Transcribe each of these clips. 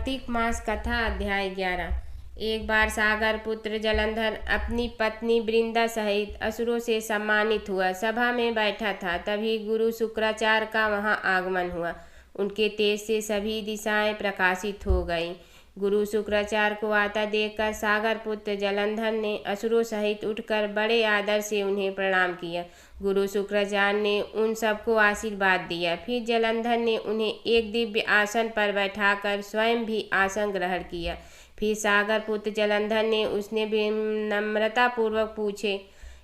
कार्तिक मास कथा अध्याय 11। एक बार सागर पुत्र जलंधर अपनी पत्नी वृंदा सहित असुरों से सम्मानित हुआ सभा में बैठा था। तभी गुरु शुक्राचार्य का वहां आगमन हुआ। उनके तेज से सभी दिशाएं प्रकाशित हो गईं। गुरु शुक्राचार्य को आता देखकर सागर पुत्र जलंधर ने असुरों सहित उठकर बड़े आदर से उन्हें प्रणाम किया। गुरु शुक्राचार्य ने उन सबको आशीर्वाद दिया। फिर जलंधर ने उन्हें एक दिव्य आसन पर बैठाकर स्वयं भी आसन ग्रहण किया। फिर सागर पुत्र जलंधर ने उसने नम्रतापूर्वक पूछे,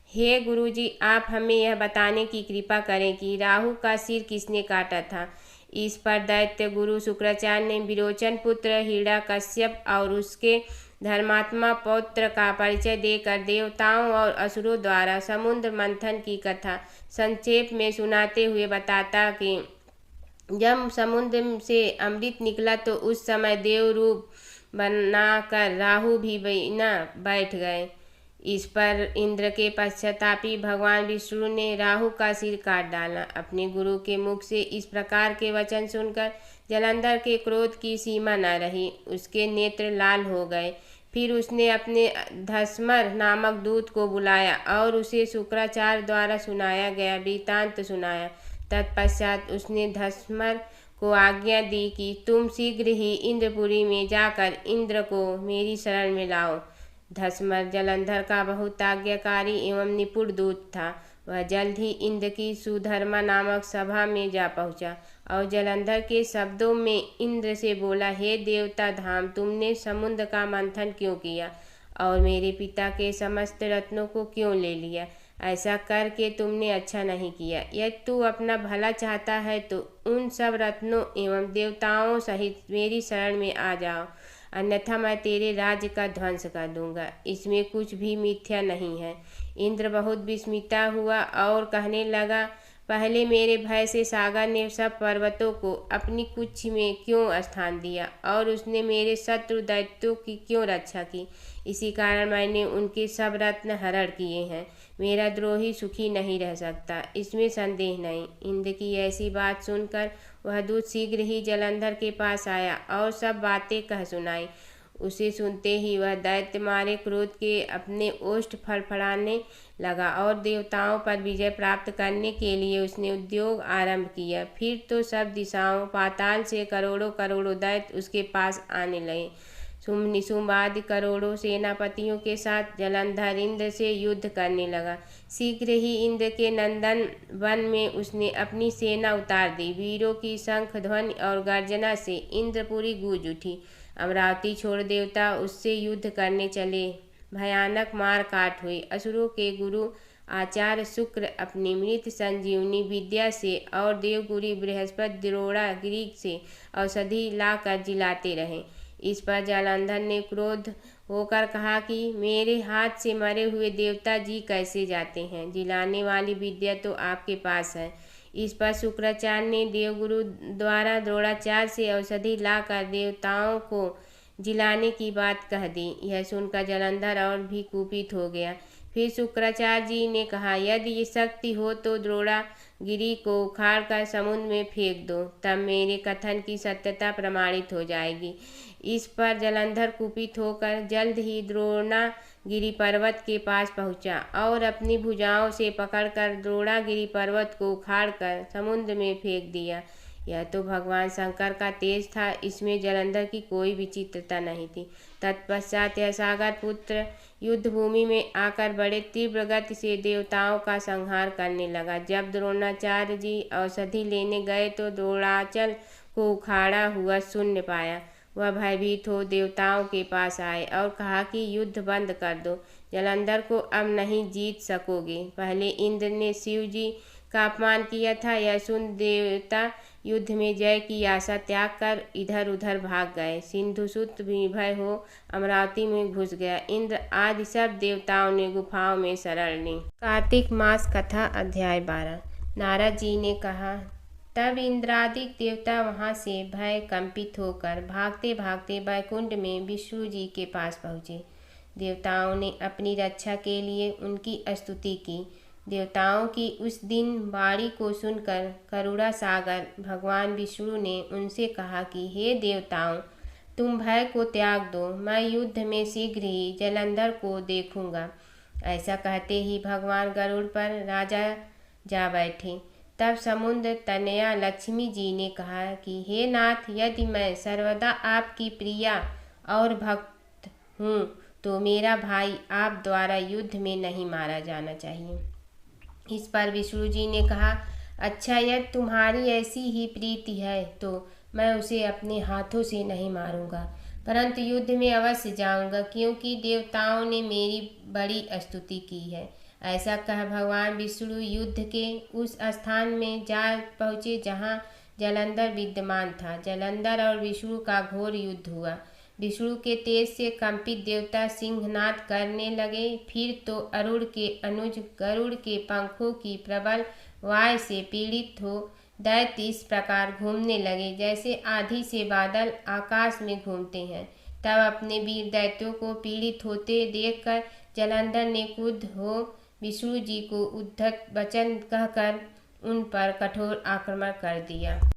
हे गुरुजी, आप हमें यह बताने की कृपा करें कि राहु का सिर किसने काटा था। इस पर दैत्य गुरु शुक्राचार्य ने विरोचन पुत्र हिरण्यकश्यप और उसके धर्मात्मा पौत्र का परिचय देकर देवताओं और असुरों द्वारा समुद्र मंथन की कथा संक्षेप में सुनाते हुए बताता कि जब समुद्र से अमृत निकला तो उस समय देव रूप बनाकर राहु भी बिना बैठ गए। इस पर इंद्र के पश्चातापी भगवान विष्णु ने राहु का सिर काट डाला। अपने गुरु के मुख से इस प्रकार के वचन सुनकर जलंधर के क्रोध की सीमा न रही। उसके नेत्र लाल हो गए। फिर उसने अपने धस्मर नामक दूत को बुलाया और उसे शुक्राचार्य द्वारा सुनाया गया वृत्तांत सुनाया। तत्पश्चात उसने धस्मर को आज्ञा दी कि तुम शीघ्र ही इंद्रपुरी में जाकर इंद्र को मेरी शरण में लाओ। धस्मर जलंधर का बहुत आज्ञाकारी एवं निपुण दूत था। वह जल्द ही इंद्र की सुधर्मा नामक सभा में जा पहुंचा और जलंधर के शब्दों में इंद्र से बोला, हे देवता धाम, तुमने समुद्र का मंथन क्यों किया और मेरे पिता के समस्त रत्नों को क्यों ले लिया। ऐसा करके तुमने अच्छा नहीं किया। यदि तू अपना भला चाहता है तो उन सब रत्नों एवं देवताओं सहित मेरी शरण में आ जाओ, अन्यथा मैं तेरे राज्य का ध्वंस कर दूंगा। इसमें कुछ भी मिथ्या नहीं है। इंद्र बहुत विस्मिता हुआ और कहने लगा, पहले मेरे भय से सागर ने सब पर्वतों को अपनी कुछ में क्यों स्थान दिया और उसने मेरे शत्रु दैत्यों की क्यों रक्षा की। इसी कारण मैंने उनके सब रत्न हरण किए हैं। मेरा द्रोही सुखी नहीं रह सकता, इसमें संदेह नहीं। इंद्र की ऐसी बात सुनकर वह दूत शीघ्र ही जलंधर के पास आया और सब बातें कह सुनाई। उसे सुनते ही वह दैत्य मारे क्रोध के अपने ओष्ठ फड़फड़ाने लगा और देवताओं पर विजय प्राप्त करने के लिए उसने उद्योग आरंभ किया। फिर तो सब दिशाओं पाताल से करोड़ों करोड़ों दैत्य उसके पास आने लगे। शुंभ निशुंभ आदि करोड़ों सेनापतियों के साथ जलंधर इंद्र से युद्ध करने लगा। शीघ्र ही इंद्र के नंदन वन में उसने अपनी सेना उतार दी। वीरों की शंख ध्वनि और गर्जना से इंद्रपुरी गूंज उठी। अमरावती छोड़ देवता उससे युद्ध करने चले। भयानक मार काट हुई। असुरों के गुरु आचार्य शुक्र अपनी मृत संजीवनी विद्या से और देवगुरु बृहस्पति द्रोणागिरि से औषधि लाकर जिलाते रहे। इस पर जलंधर ने क्रोध होकर कहा कि मेरे हाथ से मरे हुए देवता जी कैसे जाते हैं। जिलाने वाली विद्या तो आपके पास है। इस पर शुक्राचार्य ने देवगुरु द्वारा द्रोणाचार्य से औषधि लाकर देवताओं को जिलाने की बात कह दी। यह सुनकर जलंधर और भी कुपित हो गया। फिर शुक्राचार्य जी ने कहा, यदि ये शक्ति हो तो द्रोणागिरि को उखाड़कर समुद्र में फेंक दो, तब मेरे कथन की सत्यता प्रमाणित हो जाएगी। इस पर जलंधर कुपित होकर जल्द ही द्रोणागिरि पर्वत के पास पहुंचा और अपनी भुजाओं से पकड़कर द्रोणागिरि पर्वत को उखाड़कर समुद्र में फेंक दिया। यह तो भगवान शंकर का तेज था, इसमें जलंधर की कोई विचित्रता नहीं थी। तत्पश्चात यह सागर पुत्र युद्ध भूमि में आकर बड़े तीव्र गति से देवताओं का संहार करने लगा। जब द्रोणाचार्य जी औषधि लेने गए तो द्रोणाचल को उखाड़ा हुआ शून्य पाया। वह भयभीत हो देवताओं के पास आए और कहा कि युद्ध बंद कर दो, जलंधर को अब नहीं जीत सकोगे। पहले इंद्र ने शिव जी का अपमान किया था। यह सुन देवता युद्ध में जय की आशा त्याग कर इधर उधर भाग गए। सिंधुसुत निर्भय हो अमरावती में घुस गया। इंद्र आदि सब देवताओं ने गुफाओं में शरण ली। कार्तिक मास कथा अध्याय 12। नारद जी ने कहा, तब इंद्रादिक देवता वहां से भय कंपित होकर भागते भागते बैकुंठ में विष्णु जी के पास पहुँचे। देवताओं ने अपनी रक्षा के लिए उनकी स्तुति की। देवताओं की उस दिन वाणी को सुनकर करुणा सागर भगवान विष्णु ने उनसे कहा कि हे देवताओं, तुम भय को त्याग दो, मैं युद्ध में शीघ्र ही जलंधर को देखूंगा। ऐसा कहते ही भगवान गरुड़ पर राजा जा बैठे। तब समुद्र तनया लक्ष्मी जी ने कहा कि हे नाथ, यदि मैं सर्वदा आपकी प्रिया और भक्त हूँ तो मेरा भाई आप द्वारा युद्ध में नहीं मारा जाना चाहिए। इस पर विष्णु जी ने कहा, अच्छा, यदि तुम्हारी ऐसी ही प्रीति है तो मैं उसे अपने हाथों से नहीं मारूंगा, परंतु युद्ध में अवश्य जाऊंगा, क्योंकि देवताओं ने मेरी बड़ी स्तुति की है। ऐसा कह भगवान विष्णु युद्ध के उस स्थान में जा पहुँचे जहाँ जलंधर विद्यमान था। जलंधर और विष्णु का घोर युद्ध हुआ। विष्णु के तेज से कंपित देवता सिंहनाद करने लगे। फिर तो अरुण के अनुज गरुड़ के पंखों की प्रबल वाय से पीड़ित हो दैत्य इस प्रकार घूमने लगे जैसे आधी से बादल आकाश में घूमते हैं। तब अपने वीर दैत्यों को पीड़ित होते देखकर जलंधर ने क्रुद्ध हो विष्णु जी को उद्धत वचन कहकर उन पर कठोर आक्रमण कर दिया।